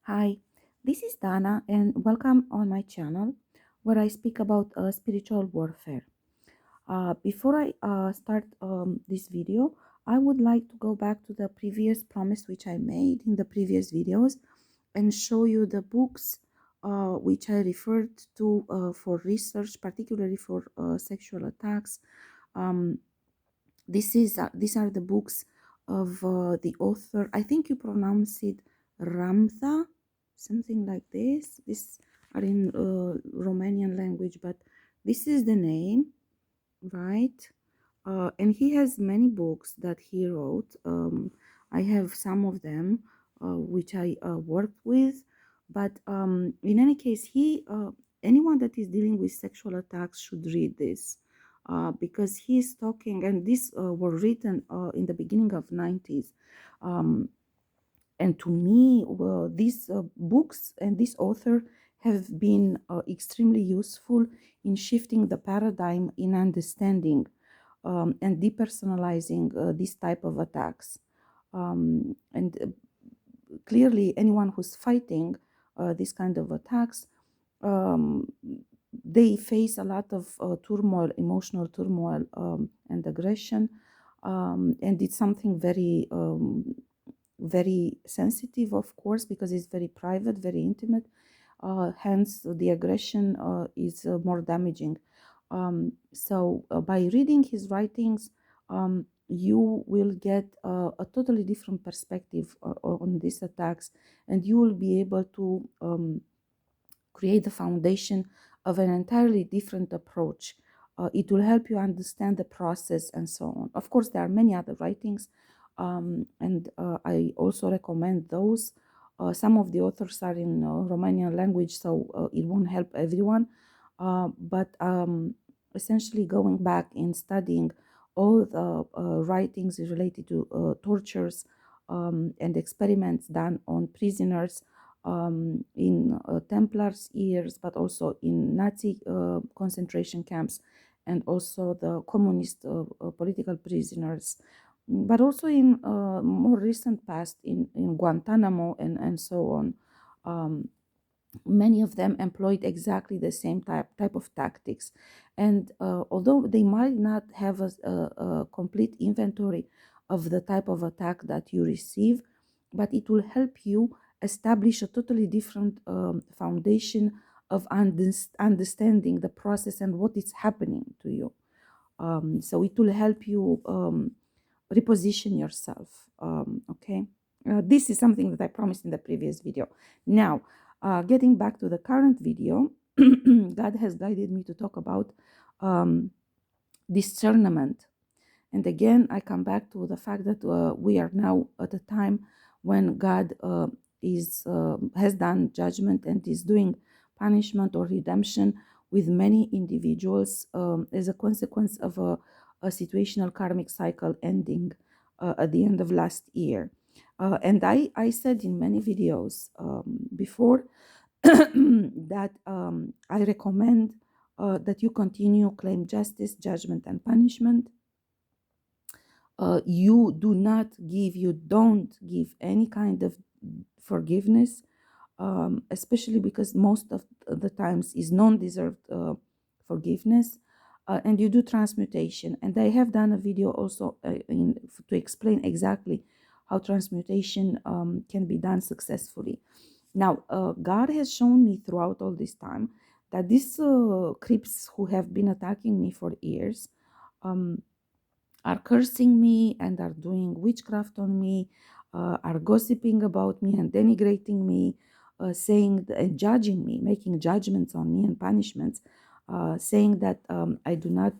Hi, this is Dana, and welcome on my channel where I speak about spiritual warfare. Before I start this video, I would like to go back to the previous promise which I made in the previous videos and show you the books which I referred to for research, particularly for sexual attacks. Um, these are the books of the author. I think you pronounce it Ramtha, something like this. These are in Romanian language, but this is the name, right? And he has many books that he wrote. I have some of them which I worked with, but in any case, anyone that is dealing with sexual attacks should read this because he is talking, and these were written in the beginning of 90s. Um, and to me, well, these books and this author have been extremely useful in shifting the paradigm in understanding and depersonalizing this type of attacks. And clearly, anyone who's fighting this kind of attacks, um, they face a lot of turmoil, emotional turmoil, and aggression. And it's something very sensitive, of course, because it's very private, very intimate. Hence, the aggression is more damaging. So by reading his writings, you will get a totally different perspective on these attacks, and you will be able to create the foundation of an entirely different approach. It will help you understand the process and so on. Of course, there are many other writings, and I also recommend those. Some of the authors are in Romanian language, so it won't help everyone. But essentially, going back and studying all the writings related to tortures and experiments done on prisoners in Templars years, but also in Nazi concentration camps, and also the communist political prisoners, but also in more recent past in Guantanamo and so on. Many of them employed exactly the same type of tactics. And although they might not have a complete inventory of the type of attack that you receive, but it will help you establish a totally different foundation of understanding the process and what is happening to you. So it will help you reposition yourself. Okay. This is something that I promised in the previous video. Now, getting back to the current video, God has guided me to talk about um, discernment. And again, I come back to the fact that we are now at a time when God has done judgment and is doing punishment or redemption with many individuals as a consequence of a situational karmic cycle ending at the end of last year. And I said in many videos before that I recommend that you continue claim justice, judgment, and punishment. You don't give any kind of forgiveness, especially because most of the times is non-deserved forgiveness. And you do transmutation, and I have done a video also to explain exactly how transmutation can be done successfully. Now, God has shown me throughout all this time that these creeps who have been attacking me for years um, are cursing me and are doing witchcraft on me, are gossiping about me and denigrating me, saying and judging me, making judgments on me and punishments, saying that I do not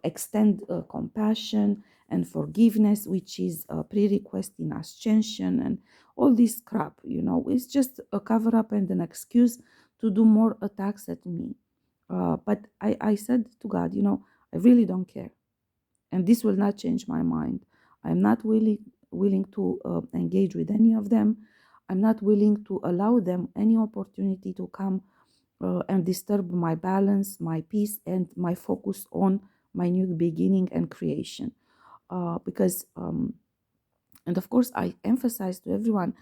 extend compassion and forgiveness, which is a prerequisite in ascension, and all this crap. It's just a cover up and an excuse to do more attacks at me. But I said to God, I really don't care, and this will not change my mind. I'm not willing to engage with any of them. I'm not willing to allow them any opportunity to come and disturb my balance, my peace, and my focus on my new beginning and creation. Because and of course, I emphasize to everyone,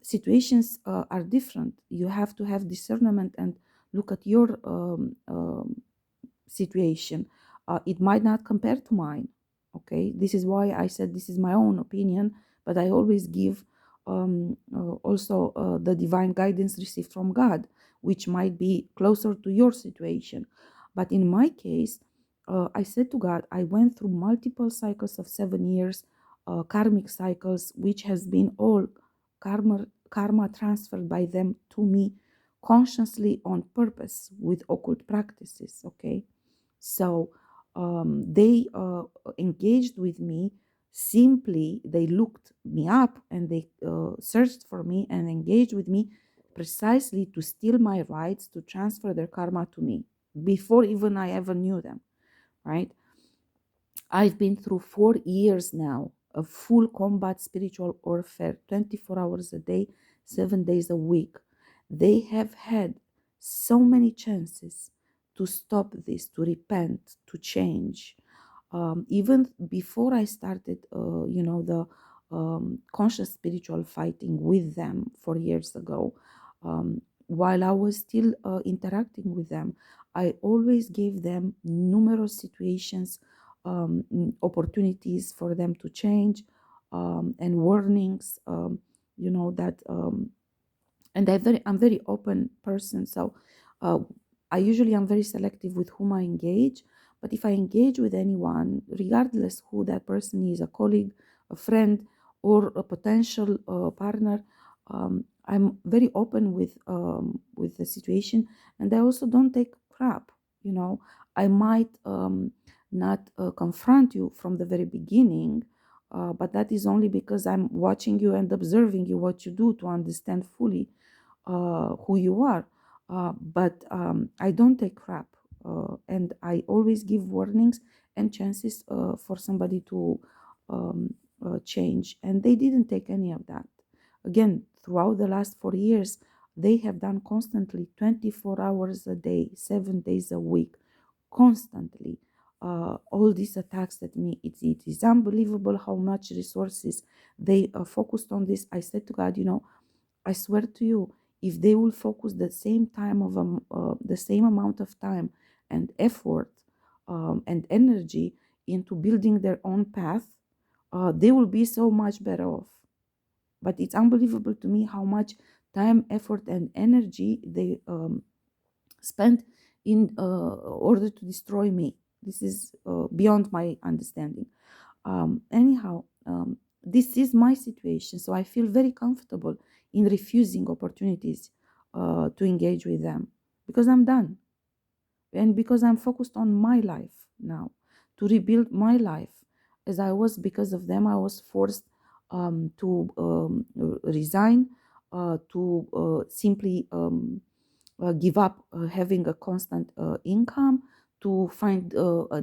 Situations are different. You have to have discernment and look at your situation. It might not compare to mine. Okay, this is why I said this is my own opinion, but I always give also the divine guidance received from God, which might be closer to your situation. But in my case, I said to God, I went through multiple cycles of 7 years, karmic cycles, which has been all karma transferred by them to me consciously on purpose with occult practices. Okay, so they engaged with me simply. They looked me up and they searched for me and engaged with me precisely to steal my rights, to transfer their karma to me before even I ever knew them, right? I've been through 4 years now of full combat spiritual warfare, 24 hours a day, 7 days a week. They have had so many chances to stop this, to repent, to change. Even before I started, the conscious spiritual fighting with them 4 years ago, while I was still interacting with them, I always gave them numerous situations, opportunities for them to change, and warnings, that and I'm very open person. So uh, I usually am very selective with whom I engage. But if I engage with anyone, regardless who that person is, a colleague, a friend, or a potential partner, I'm very open with the situation, and I also don't take crap. I might not confront you from the very beginning, but that is only because I'm watching you and observing you, what you do, to understand fully who you are. But I don't take crap, and I always give warnings and chances for somebody to change. And they didn't take any of that. Again, throughout the last 4 years, they have done constantly 24 hours a day, 7 days a week, constantly. All these attacks at me, it is unbelievable how much resources they focused on this. I said to God, I swear to you, if they will focus the same amount of time and effort and energy into building their own path, they will be so much better off. But it's unbelievable to me how much time, effort, and energy they spent in order to destroy me. This is beyond my understanding. Anyhow, this is my situation, so I feel very comfortable in refusing opportunities to engage with them, because I'm done, and because I'm focused on my life now, to rebuild my life. As I was, because of them, I was forced to resign, to simply give up having a constant income, to find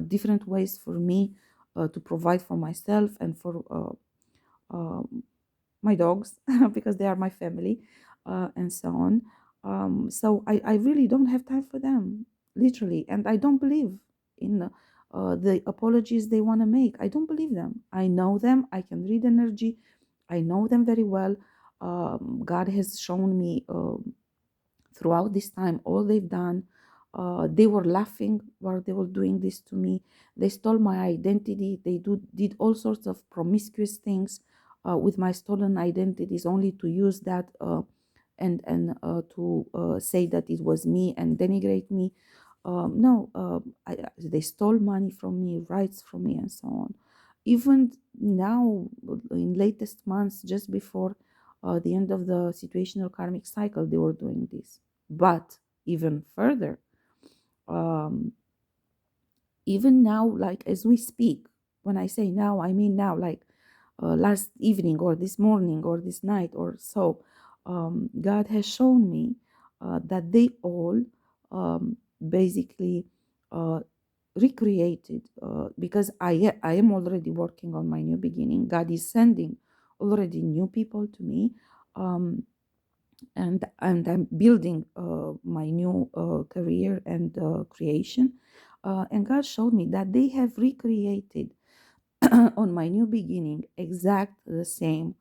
different ways for me to provide for myself and for my dogs, because they are my family, and so on. So I really don't have time for them, literally. And I don't believe in the apologies they want to make. I don't believe them. I know them. I can read energy. I know them very well. God has shown me throughout this time all they've done. They were laughing while they were doing this to me. They stole my identity. They did all sorts of promiscuous things with my stolen identities, only to use that and to say that it was me and denigrate me. No, they stole money from me, rights from me, and so on. Even now, in latest months, just before the end of the situational karmic cycle, they were doing this. But even further, um, even now, like as we speak, when I say now, I mean now, like last evening or this morning or this night or so, God has shown me that they all basically uh, recreated, because I am already working on my new beginning. God is sending already new people to me. Um, and I'm building my new career and creation. And God showed me that they have recreated on my new beginning exact the same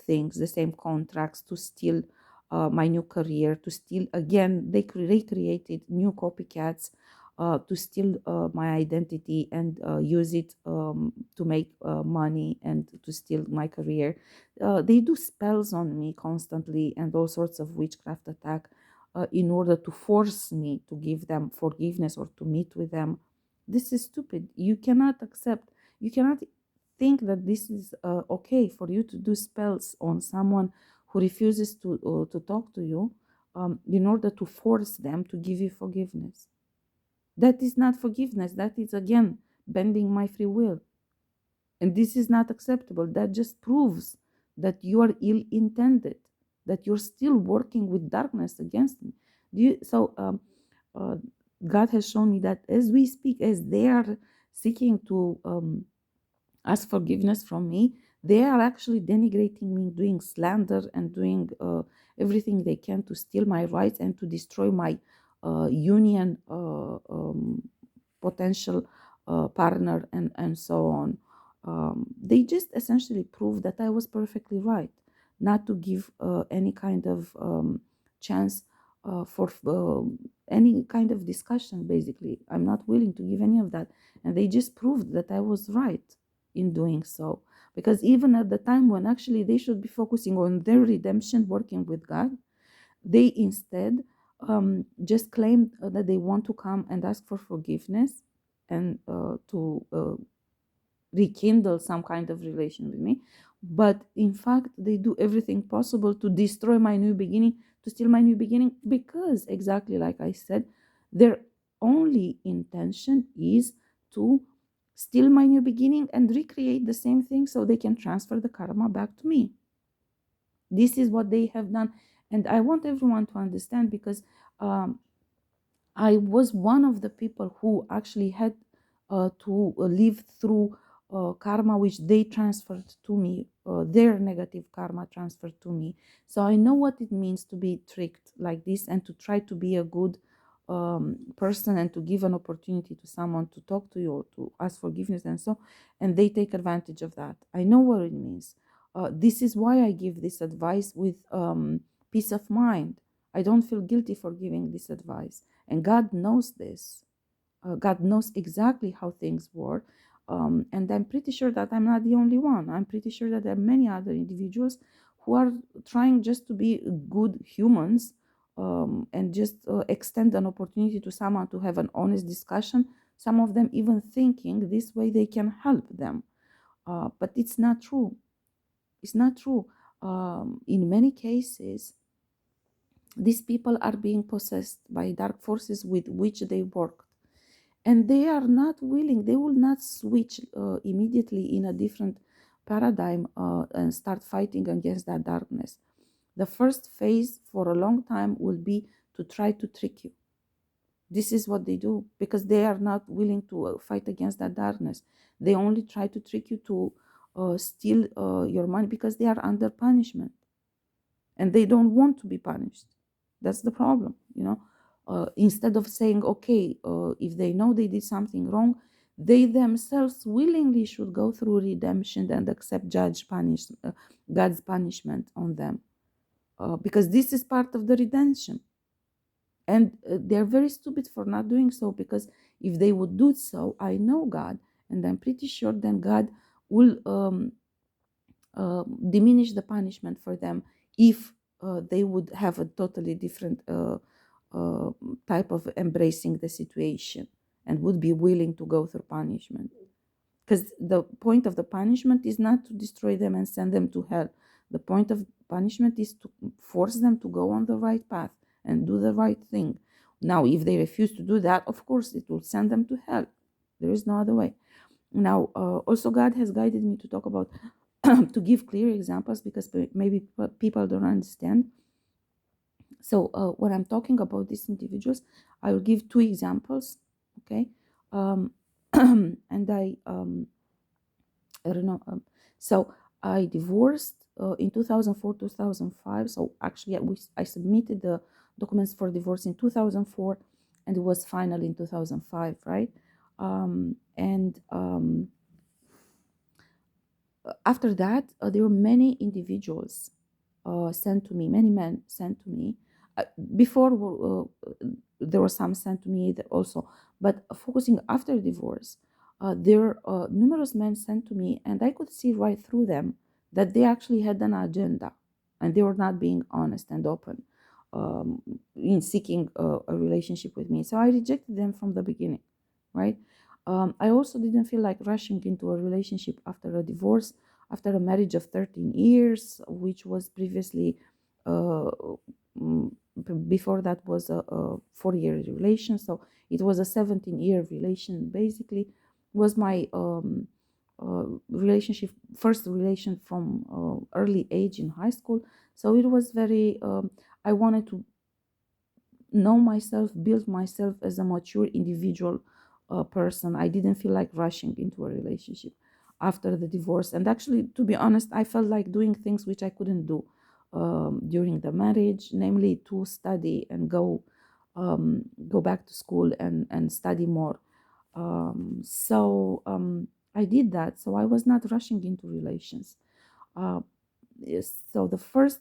things, the same contracts, to steal my new career, to steal again. They recreated new copycats to steal my identity and use it to make money and to steal my career. They do spells on me constantly and all sorts of witchcraft attack in order to force me to give them forgiveness or to meet with them. This is stupid. You cannot accept, you cannot think that this is okay for you to do spells on someone who refuses to talk to you in order to force them to give you forgiveness. That is not forgiveness. That is, again, bending my free will. And this is not acceptable. That just proves that you are ill intended, that you're still working with darkness against me. Uh, God has shown me that as we speak, as they are seeking to ask forgiveness from me, they are actually denigrating me, doing slander, and doing everything they can to steal my rights and to destroy my union potential partner, and so on. They just essentially proved that I was perfectly right not to give any kind of chance for any kind of discussion. Basically, I'm not willing to give any of that, and they just proved that I was right in doing so, because even at the time when actually they should be focusing on their redemption, working with God, they instead just claimed that they want to come and ask for forgiveness and to rekindle some kind of relation with me. But in fact, they do everything possible to destroy my new beginning, to steal my new beginning, because exactly like I said, their only intention is to steal my new beginning and recreate the same thing so they can transfer the karma back to me. This is what they have done. And I want everyone to understand, because I was one of the people who actually had to live through karma which they transferred to me, their negative karma transferred to me. So I know what it means to be tricked like this and to try to be a good person and to give an opportunity to someone to talk to you or to ask forgiveness and so, and they take advantage of that. I know what it means. This is why I give this advice with peace of mind. I don't feel guilty for giving this advice, and God knows this. God knows exactly how things work. And I'm pretty sure that I'm not the only one. I'm pretty sure that there are many other individuals who are trying just to be good humans, and just extend an opportunity to someone to have an honest discussion. Some of them even thinking this way they can help them. But it's not true. It's not true. In many cases, these people are being possessed by dark forces with which they work, and they are not willing, they will not switch immediately in a different paradigm and start fighting against that darkness. The first phase for a long time will be to try to trick you. This is what they do, because they are not willing to fight against that darkness. They only try to trick you to steal your money, because they are under punishment and they don't want to be punished. That's the problem, instead of saying, okay, if they know they did something wrong, they themselves willingly should go through redemption and accept God's punishment on them, because this is part of the redemption. And they're very stupid for not doing so, because if they would do so, I know God, and I'm pretty sure then God will diminish the punishment for them if they would have a totally different uh, type of embracing the situation and would be willing to go through punishment. Because the point of the punishment is not to destroy them and send them to hell. The point of punishment is to force them to go on the right path and do the right thing. Now, if they refuse to do that, of course, it will send them to hell. There is no other way. Now, also, God has guided me to talk about, to give clear examples, because maybe people don't understand. So when I'm talking about these individuals, I will give two examples, okay? And I don't know. So I divorced in 2004, 2005. So actually, I submitted the documents for divorce in 2004, and it was final in 2005, right? After that, there were many individuals sent to me, many men sent to me. Uh, Before, there were some sent to me also, but focusing after divorce, there were numerous men sent to me, and I could see right through them that they actually had an agenda, and they were not being honest and open um, in seeking a relationship with me. So I rejected them from the beginning, right? I also didn't feel like rushing into a relationship after a divorce, after a marriage of 13 years, which was previously, uh, before that was a 4 year relation. So it was a 17-year relation, basically, was my relationship, first relation from early age in high school. So it was very, I wanted to know myself, build myself as a mature individual person. I didn't feel like rushing into a relationship after the divorce. And actually, to be honest, I felt like doing things which I couldn't do during the marriage, namely to study and go back to school and study more. So I did that. So I was not rushing into relations. Uh, so the first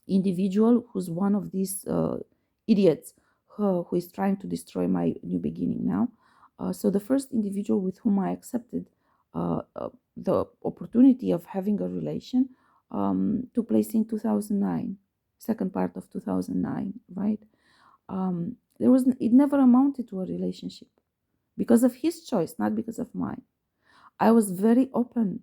individual who's one of these idiots who is trying to destroy my new beginning now. So the first individual with whom I accepted the opportunity of having a relation took place in 2009, second part of 2009, right? There was it never amounted to a relationship because of his choice, not because of mine. I was very open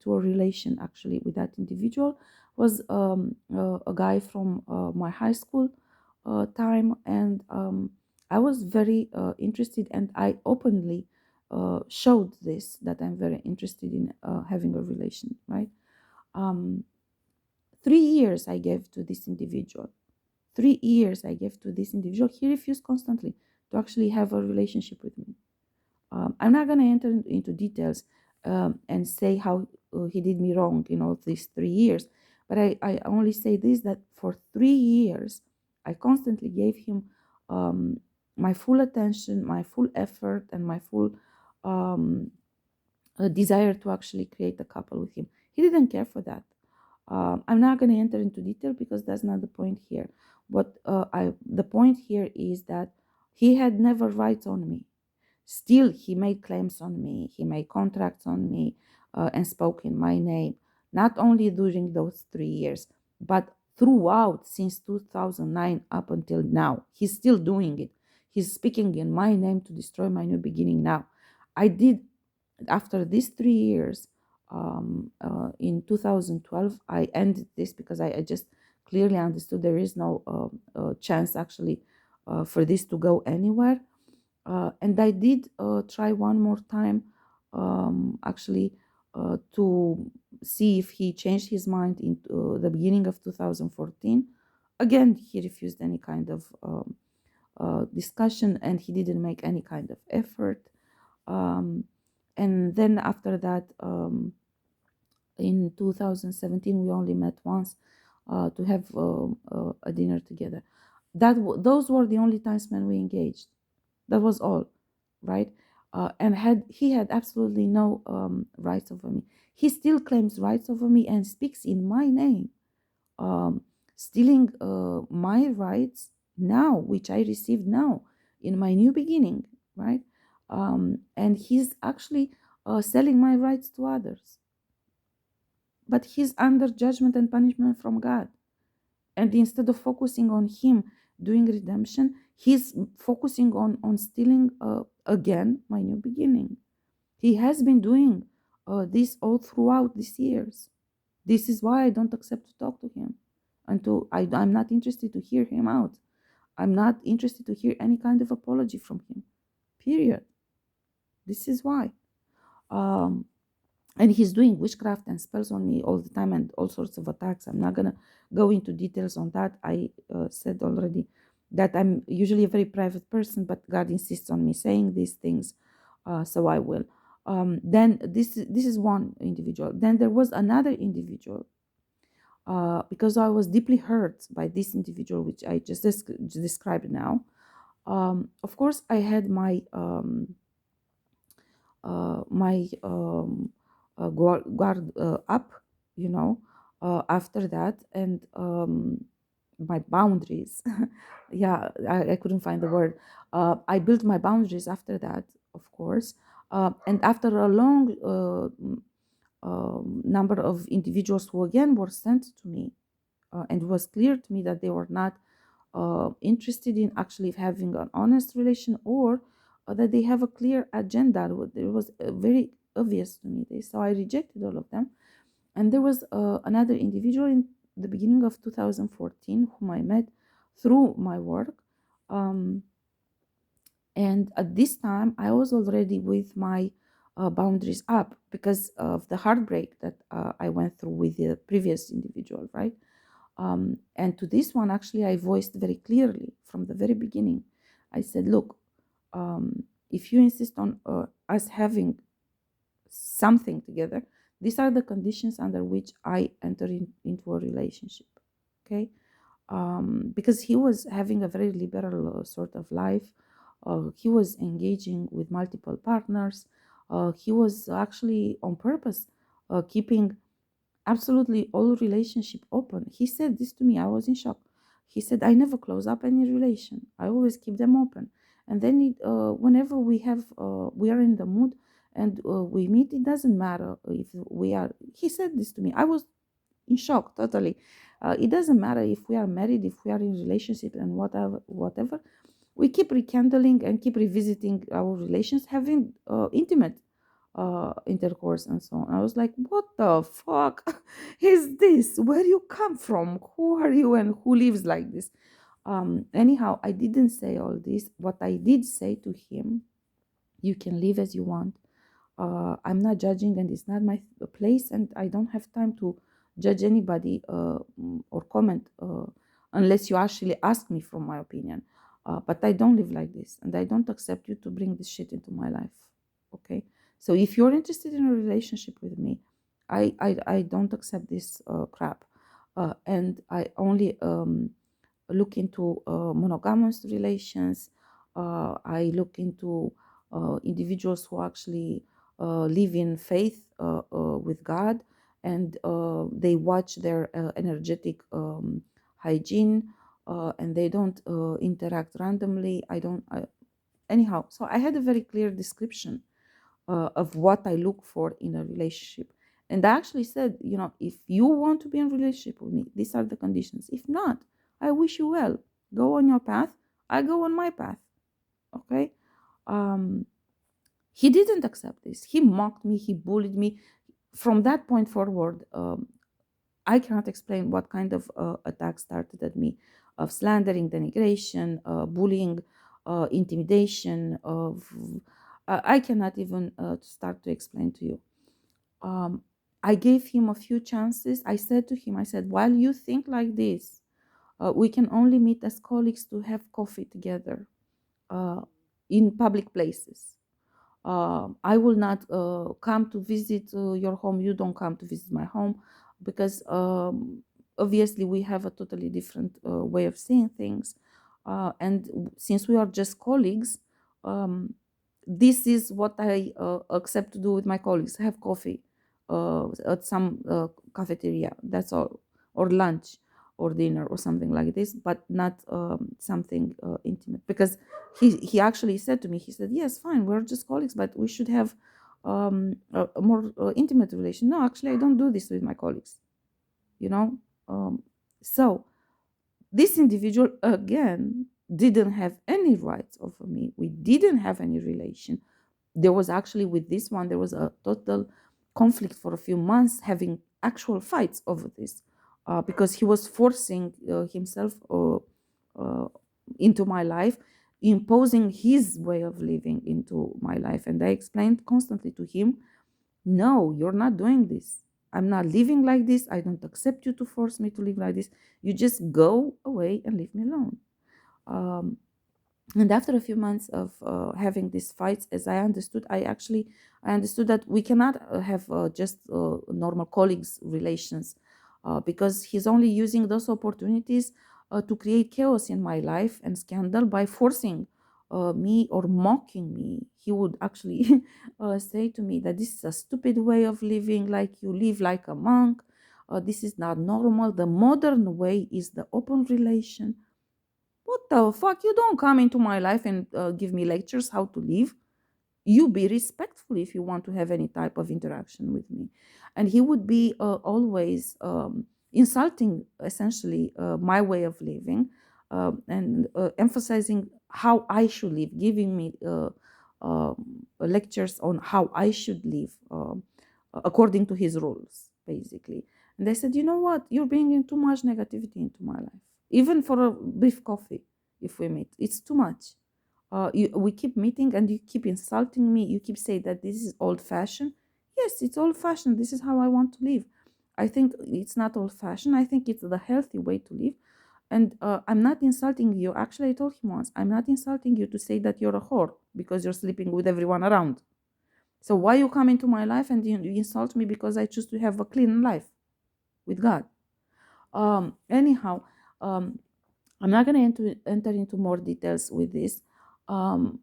to a relation actually with that individual. Was a guy from my high school time, and I was very interested, and I openly showed this that I'm very interested in having a relation. Right, 3 years I gave to this individual. 3 years I gave to this individual. He refused constantly to actually have a relationship with me. I'm not going to enter into details and say how he did me wrong in all these 3 years, but I only say this, that for 3 years, I constantly gave him um, my full attention, my full effort, and my full um, desire to actually create a couple with him. He didn't care for that. I'm not going to enter into detail because that's not the point here. But the point here is that he had never rights on me. Still, he made claims on me, he made contracts on me, and spoke in my name, not only during those 3 years, but throughout since 2009 up until now. He's still doing it. He's speaking in my name to destroy my new beginning now. I did, after these 3 years, in 2012, I ended this because I just clearly understood there is no chance actually for this to go anywhere. And I did try one more time, actually, to see if he changed his mind in the beginning of 2014. Again, he refused any kind of discussion, and he didn't make any kind of effort. Um, and then after that, in 2017, we only met once to have a dinner together. Those were the only times when we engaged. That was all, right? And he had absolutely no rights over me. He still claims rights over me and speaks in my name, um, stealing my rights now, which I received now in my new beginning, right? And he's actually selling my rights to others. But he's under judgment and punishment from God. And instead of focusing on him doing redemption, he's focusing on stealing again my new beginning. He has been doing this all throughout these years. This is why I don't accept to talk to him, and I'm not interested to hear him out. I'm not interested to hear any kind of apology from him, period. This is why. um, and he's doing witchcraft and spells on me all the time and all sorts of attacks. I'm not gonna go into details on that. I said already that I'm usually a very private person, but God insists on me saying these things, so I will. Then this is one individual. Then there was another individual, because I was deeply hurt by this individual, which I just described now. Of course, I had my guard up, you know, after that. And my boundaries, yeah, I couldn't find the word. I built my boundaries after that, of course. And after a long number of individuals who again were sent to me, and it was clear to me that they were not interested in actually having an honest relation, or that they have a clear agenda. It was very obvious to me this, so I rejected all of them. And there was another individual in the beginning of 2014 whom I met through my work. Um, and at this time, I was already with my boundaries up because of the heartbreak that I went through with the previous individual, right? And to this one, actually, I voiced very clearly from the very beginning. I said, look, if you insist on us having something together, these are the conditions under which I enter into a relationship. Okay. Because he was having a very liberal sort of life. He was engaging with multiple partners. He was actually on purpose keeping absolutely all relationship open. He said this to me. I was in shock. He said, I never close up any relation. I always keep them open. And then whenever we are in the mood and we meet, it doesn't matter if we are, he said this to me. I was in shock totally. It doesn't matter if we are married, if we are in relationship and whatever. We keep rekindling and keep revisiting our relations, having intimate intercourse and so on. I was like, what the fuck is this? Where you come from? Who are you and who lives like this? Anyhow, I didn't say all this. What I did say to him, you can live as you want. I'm not judging, and it's not my place, and I don't have time to judge anybody or comment unless you actually ask me for my opinion. But I don't live like this, and I don't accept you to bring this shit into my life. Okay, so if you're interested in a relationship with me, I don't accept this crap, and I only look into monogamous relations. I look into individuals who actually live in faith with God, and they watch their energetic hygiene, and they don't interact randomly. Anyhow, so I had a very clear description of what I look for in a relationship. And I actually said, if you want to be in a relationship with me, these are the conditions. If not, I wish you well. Go on your path. I go on my path. Okay. Um, he didn't accept this. He mocked me. He bullied me. From that point forward, I cannot explain what kind of attack started at me, of slandering, denigration, bullying, intimidation. I cannot even start to explain to you. Um, I gave him a few chances. I said to him, I said, while you think like this, we can only meet as colleagues to have coffee together uh, in public places. I will not come to visit your home. You don't come to visit my home because obviously we have a totally different way of seeing things. And since we are just colleagues, this is what I accept to do with my colleagues: have coffee at some cafeteria. That's all, or lunch, or dinner, or something like this, but not something intimate. Because he actually said to me, he said, yes, fine, we're just colleagues, but we should have a more intimate relation. No, actually, I don't do this with my colleagues, you know. So this individual again didn't have any rights over me. We didn't have any relation. There was actually, with this one, there was a total conflict for a few months, having actual fights over this, because he was forcing himself uh, into my life, imposing his way of living into my life. And I explained constantly to him, no, you're not doing this. I'm not living like this. I don't accept you to force me to live like this. You just go away and leave me alone. Um, and after a few months of having these fights, as I understood that we cannot have just normal colleagues relations, because he's only using those opportunities to create chaos in my life and scandal by forcing me or mocking me. He would actually say to me that this is a stupid way of living, like you live like a monk. This is not normal. The modern way is the open relation. What the fuck? You don't come into my life and give me lectures how to live. You be respectful if you want to have any type of interaction with me. And he would be always insulting essentially my way of living, and emphasizing how I should live, giving me lectures on how I should live according to his rules, basically. And I said, you know what, you're bringing too much negativity into my life, even for a brief coffee. If we meet, it's too much. We keep meeting and you keep insulting me. You keep saying that this is old fashioned. Yes, it's old fashioned. This is how I want to live. I think it's not old fashioned. I think it's the healthy way to live. And I'm not insulting you. Actually, I told him once, I'm not insulting you to say that you're a whore because you're sleeping with everyone around. So why you come into my life and you insult me because I choose to have a clean life with God? Anyhow, um, I'm not going to enter into more details with this. Um,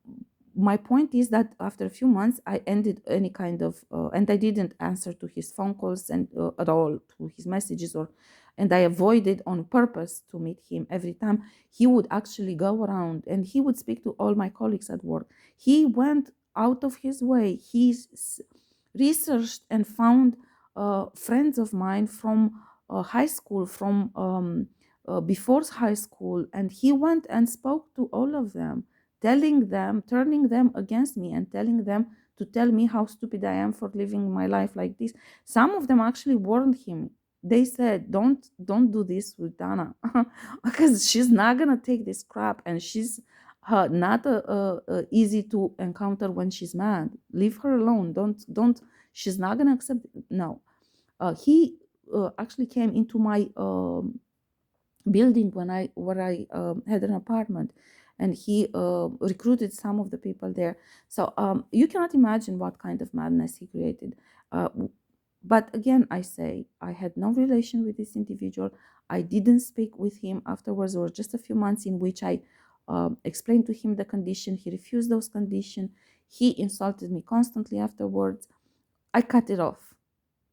my point is that after a few months, I ended any kind of, and I didn't answer to his phone calls and at all to his messages, and I avoided on purpose to meet him every time. He would actually go around and he would speak to all my colleagues at work. He went out of his way. He researched and found friends of mine from high school, from before high school, and he went and spoke to all of them, telling them, turning them against me and telling them to tell me how stupid I am for living my life like this. Some of them actually warned him. They said, don't do this with Dana because she's not gonna take this crap, and she's not easy to encounter when she's mad. Leave her alone. Don't she's not gonna accept it. No. He actually came into my building where I had an apartment, and he recruited some of the people there. So you cannot imagine what kind of madness he created. Uh, but again, I say I had no relation with this individual. I didn't speak with him afterwards. There were just a few months in which I explained to him the condition. He refused those conditions. He insulted me constantly afterwards. I cut it off,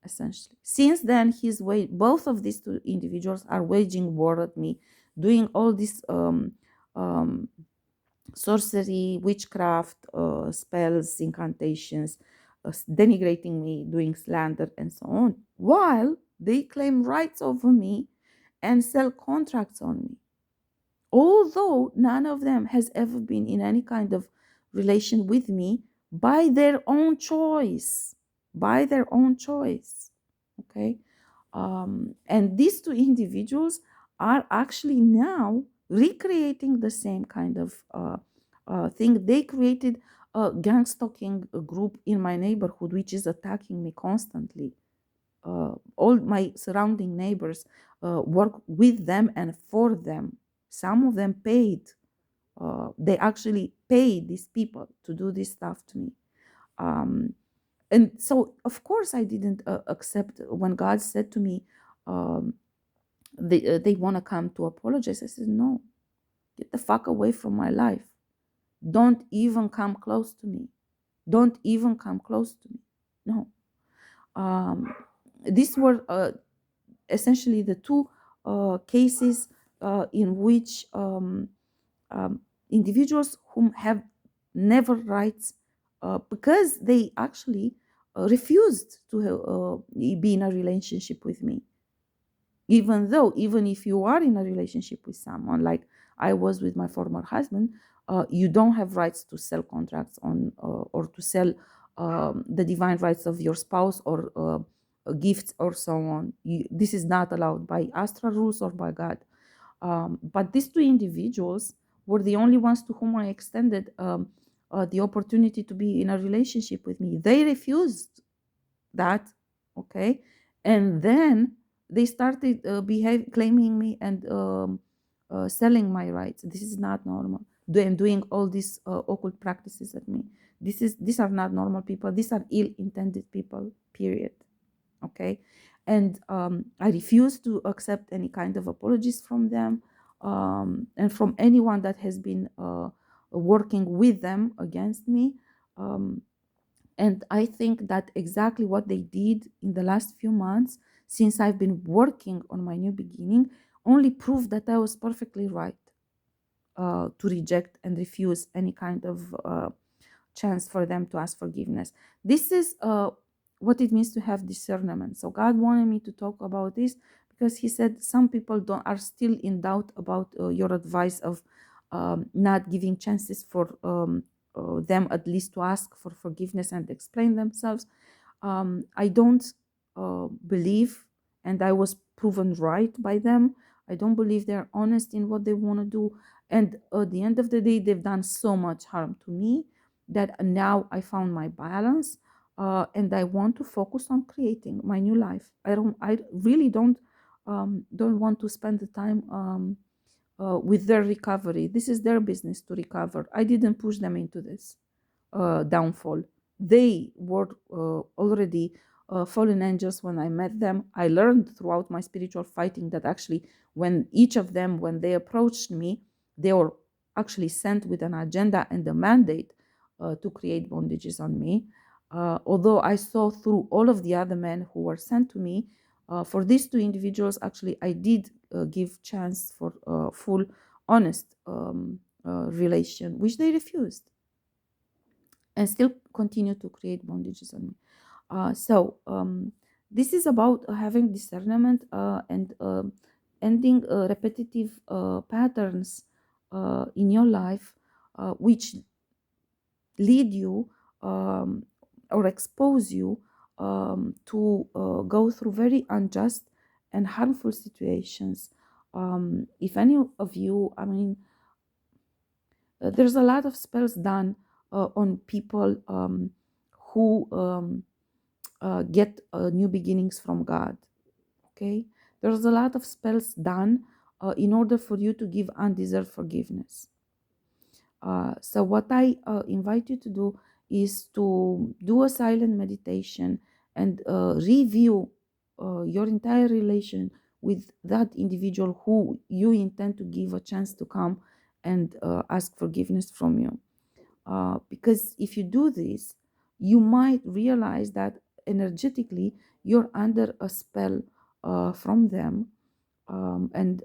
essentially. Since then, both of these two individuals are waging war at me, doing all this um, sorcery, witchcraft, spells, incantations, denigrating me, doing slander, and so on, while they claim rights over me and sell contracts on me. Although none of them has ever been in any kind of relation with me by their own choice, by their own choice. Okay. And these two individuals are actually now recreating the same kind of thing. They created a gang stalking group in my neighborhood, which is attacking me constantly. All my surrounding neighbors work with them and for them. Some of them paid. They actually paid these people to do this stuff to me. Um, and so, of course, I didn't accept when God said to me, um, they want to come to apologize. I said, no, get the fuck away from my life. Don't even come close to me. Don't even come close to me. No. These were essentially the two cases in which individuals whom have never rights because they actually refused to be in a relationship with me, even if you are in a relationship with someone like I was with my former husband. You don't have rights to sell contracts on or to sell the divine rights of your spouse or gifts or so on. This is not allowed by astral rules or by God. But these two individuals were the only ones to whom I extended the opportunity to be in a relationship with me. They refused that, okay? And then they started claiming me and selling my rights. This is not normal. Doing all these occult practices at me. These are not normal people. These are ill-intended people, period. Okay. And I refuse to accept any kind of apologies from them, and from anyone that has been working with them against me. Um, and I think that exactly what they did in the last few months, since I've been working on my new beginning, only proved that I was perfectly right to reject and refuse any kind of chance for them to ask forgiveness. This is what it means to have discernment. So God wanted me to talk about this because He said some people don't are still in doubt about your advice of not giving chances for them at least to ask for forgiveness and explain themselves. I don't believe, and I was proven right by them. I don't believe they're honest in what they want to do. And at the end of the day, they've done so much harm to me that now I found my balance, and I want to focus on creating my new life. I really don't want to spend the time with their recovery. This is their business to recover. I didn't push them into this downfall. They were already fallen angels when I met them. I learned throughout my spiritual fighting that actually, when each of them, when they approached me, they were actually sent with an agenda and a mandate to create bondages on me. Although I saw through all of the other men who were sent to me, for these two individuals, actually, I did give chance for full, honest relation, which they refused and still continue to create bondages on me. This is about having discernment and ending repetitive patterns in your life, which lead you or expose you to go through very unjust and harmful situations. If any of you, there's a lot of spells done on people who get new beginnings from God. Okay, there's a lot of spells done in order for you to give undeserved forgiveness. So what I invite you to do is to do a silent meditation and review your entire relation with that individual who you intend to give a chance to come and ask forgiveness from you. Because if you do this, you might realize that energetically you're under a spell from them, and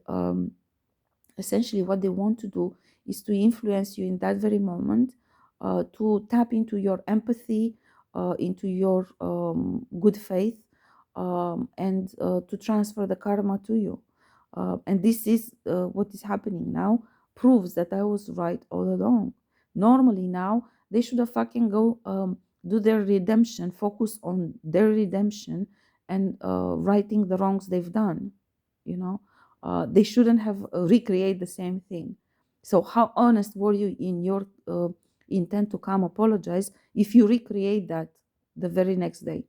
essentially what they want to do is to influence you in that very moment, to tap into your empathy, into your good faith, and to transfer the karma to you. And this is what is happening now, proves that I was right all along. Normally now they should have fucking go do their redemption, focus on their redemption, and righting the wrongs they've done. They shouldn't have recreate the same thing. So how honest were you in your intent to come apologize if you recreate that the very next day?